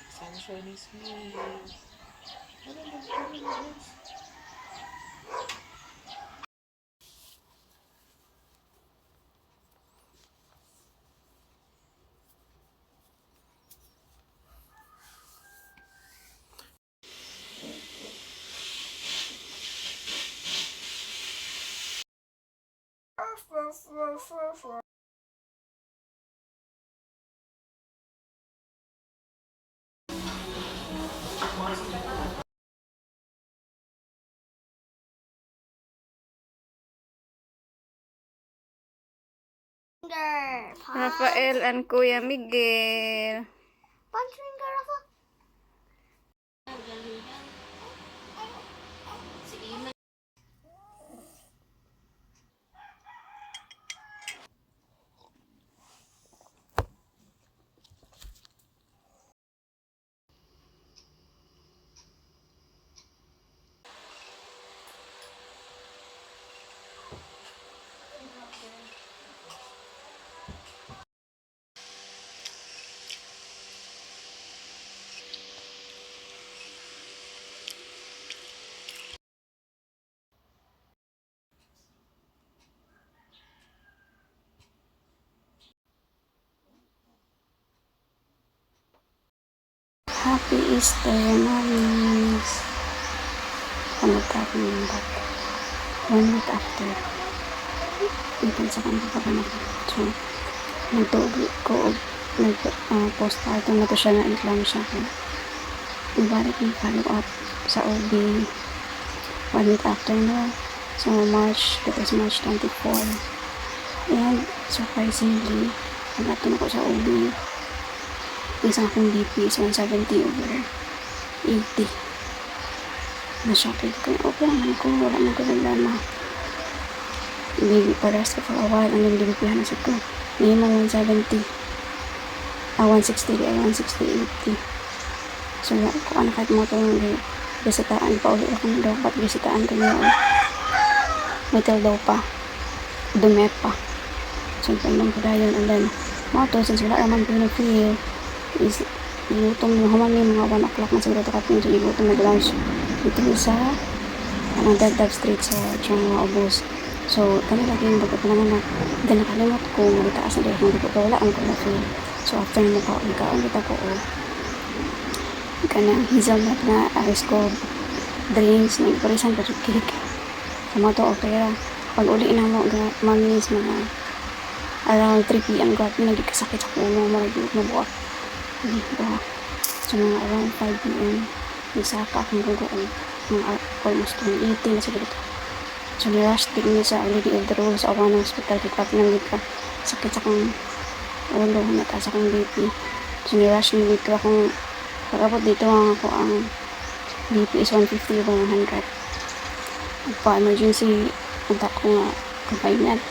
Sunshine is here. Ano ba? Rafael and Kuya Miguel. Punch finger, Rafa. Happy Easter, mommies. Ano tayo yung back? 1 week after. Ipon sa kanila pa na. So, nagtuog ko nag-post ito na to siya na incline siya. Ibalik yung follow up sa OB 1 week after no. So, that was March 24. And, surprisingly, nag-ato ko sa OB. Isang akong BP is 170 over 80. Na-shock ko. Okay naman ko. Wala naman ko problema. Baby, pa-rest ko for a while. Ang nililipihan na ko. Minimum 170. 160. 160, 80. So, kung ano kahit mo ito yung bisitaan pa ulit ako daw. Ba't bisitaan ko yun? Metal daw pa. Dume pa. So, painom ko dahil yun. And then, mga to, since wala naman pinag-feel, is gutom mo haman yung mga 1 o'clock na siguro kapag yung gutom na lunch dito sa Dagdag Street sa Changwa Obos. So kami lagi yung pagkapanangan na then nakalimot ko magitaas na dahil hindi ko wala ang coffee. So after na makaon kita ko kanang hazelnut na ice cold drinks na iparisan pa yung cake sa mga to okay ra pag uli na mo mamis mga around 3 p.m. grabe nagkasakit sa puno maragulog na buwak. So mga around 5 p.m. nagsaka akong gugoon mga almost 80 na siguro. So nirush din niya sa Lady of the Rose sa Awan Hospital kapag nangit ka sakit sa kong ulo nataas akong BP. So nirush niya dito akong pag-abot dito ang BP is 150 over 100. Pa-emergency punta ko nga confinement.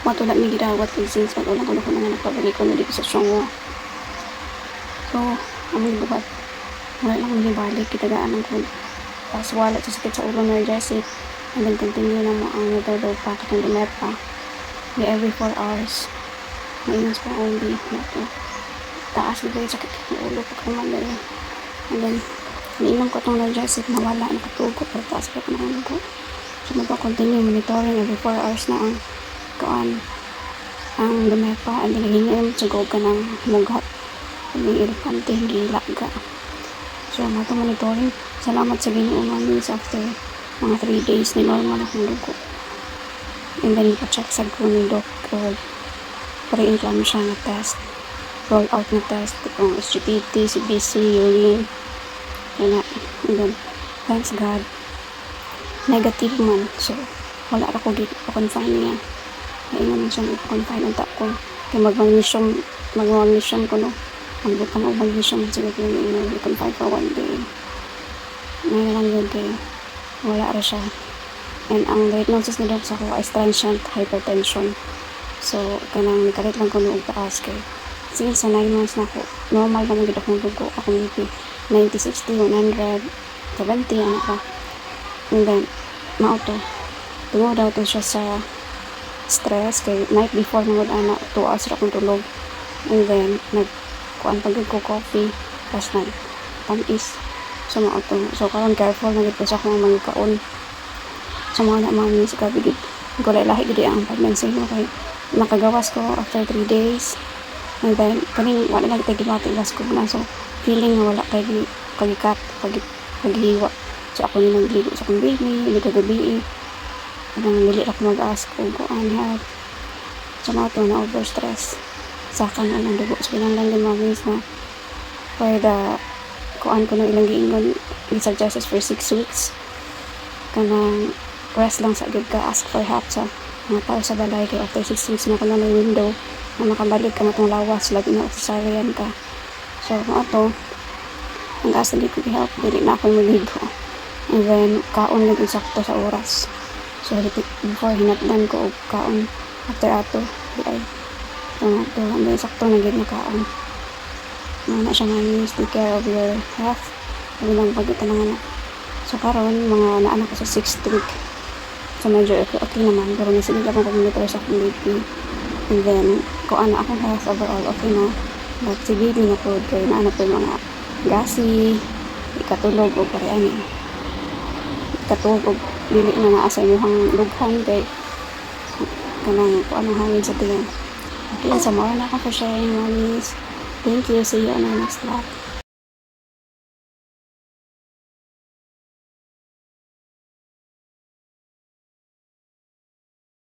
Matulad may gidawat since matulang ko na nga nagpabalik ko na dito sa Chongwa. So, aming buhat. Wala lang hindi balik. Kitagaan ng food. Tapos wala sa sakit sa ulo na Jessic. And then continue na mo ang nagdadaw pa. Katong dumer pa. Every 4 hours. Mainos pa ang only. Taas na yung sakit ng ulo. Pagkaman na yun. And then, nainom ko itong Jessic. Nawala. Nakatugo. Pero taas pa ko naman ko. So, magpa-continue monitoring every 4 hours na ang dumer pa. And then, hingin mo sigog ka ng mugat. Hindi elepante, hindi laga. So, mato monitoring. Salamat sa Ginoo mamis after mga 3 days ni normal akong dugo. And then, ipa-check sa ko ni Doc pre-incline siya na test. Roll out na test. Itong SGPT, CBC, urine. And then, thanks God. Negative man. So, wala ako confine niya. Kaya naman siya ipa-confine. Unta ko. Kaya mag-magnesium ko no. Ang butang o magnesium siguro yung confine for 1 day. May lang yun kay wala ra siya. And ang diagnosis ni Doc sa ko is transient hypertension. So, kanang nikalit lang ko noong taas kay since sa 9 months na ko, normal naman gid akong dugo. Akong BP 90, 60, 100, 70, ano pa. And then, mauto. Tungo daw to siya sa stress kay night before nangod ana 2 hours ra akong tulog. And then, kuan pag ko coffee tas nag tamis so mao to so karon careful na gid ko sa akong mga kaon so mga na mga sa gabi gid gulay lahi gid ang pagmensin mo kay nakagawas ko after 3 days and then kaning wala na kita gibati gas ko na so feeling na wala kay kagikat paghiwa so ako ni nagligo sa akong baby ni kagabi nang dili ako mag-ask kung kuan ha so mao to na overstress sa kanan ang dugo so pinanglan din mga na for the kuan ko na ilang giingon i-suggest for 6 weeks kanang rest lang sa gid ka ask for help sa mga tao sa balay kay after 6 weeks na ko na may window na makabalik ka matong lawas labi na cesarean ka so ato ang asa di ko i-help dili na ako magligo and then kaon lang sakto sa oras so before hinatdan ko og kaon after ato di ay so ato and then sakto na gid na kaon na siya nga take care of your health bilang pagkatanangan so karon mga naanak ko sa 6th week so medyo okay naman pero may sige lang akong monitor sa akong baby and then kung ano akong health overall okay na but si baby na po kaya naanak ko mga gasi ikatulog o pareani ikatulog o dili na naa sa inyong lughan kay kanang kung anong hangin sa tiyan okay sa mga na ako for sharing mommies. Thank you. See you on our next vlog.